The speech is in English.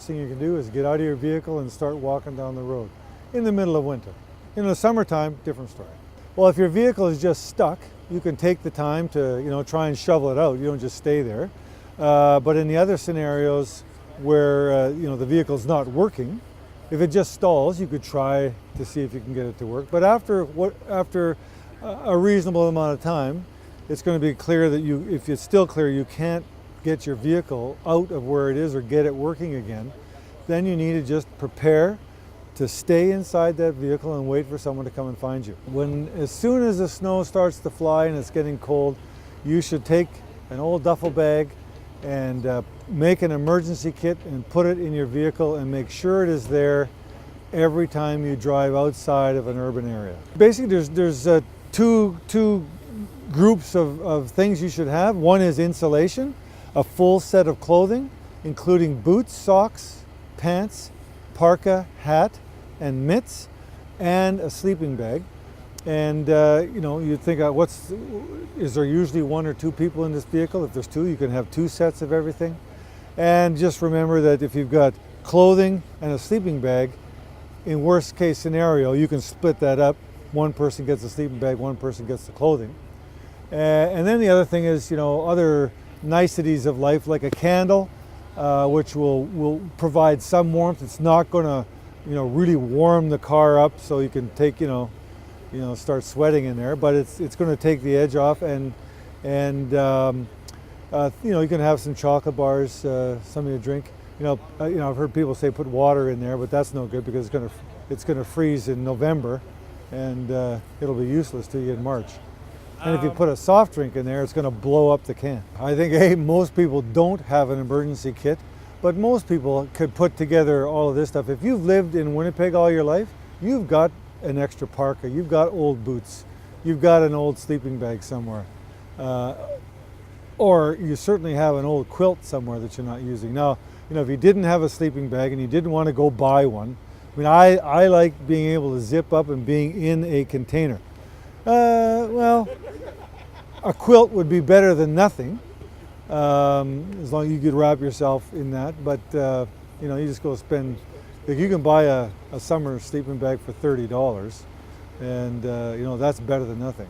worst thing you can do is get out of your vehicle and start walking down the road in the middle of winter. In the summertime, different story. Well, if your vehicle is just stuck, you can take the time to try and shovel it out. You don't just stay there. But in the other scenarios where the vehicle's not working, if it just stalls, you could try to see if you can get it to work. But after a reasonable amount of time, it's going to be clear that if it's still clear you can't get your vehicle out of where it is or get it working again, then you need to just prepare to stay inside that vehicle and wait for someone to come and find you. As soon as the snow starts to fly and it's getting cold, you should take an old duffel bag and make an emergency kit and put it in your vehicle and make sure it is there every time you drive outside of an urban area. Basically, there's two groups of things you should have. One is insulation, a full set of clothing, including boots, socks, pants, parka, hat, and mitts, and a sleeping bag. And you think, is there usually one or two people in this vehicle? If there's two, you can have two sets of everything. And just remember that if you've got clothing and a sleeping bag, in worst case scenario, you can split that up. One person gets the sleeping bag, one person gets the clothing. And then the other thing is, other niceties of life, like a candle, which will provide some warmth. It's not going to, really warm the car up so you can take, start sweating in there, but it's going to take the edge off, and you can have some chocolate bars, something to drink. I've heard people say put water in there, but that's no good because it's going to freeze in November, and it'll be useless to you in March. And if you put a soft drink in there, it's going to blow up the can. I think most people don't have an emergency kit, but most people could put together all of this stuff. If you've lived in Winnipeg all your life, you've got an extra parka, you've got old boots, you've got an old sleeping bag somewhere, or you certainly have an old quilt somewhere that you're not using. Now, if you didn't have a sleeping bag and you didn't want to go buy one, I like being able to zip up and being in a container. Well, a quilt would be better than nothing, as long as you could wrap yourself in that. But you just go spend. You can buy a summer sleeping bag for $30, and that's better than nothing.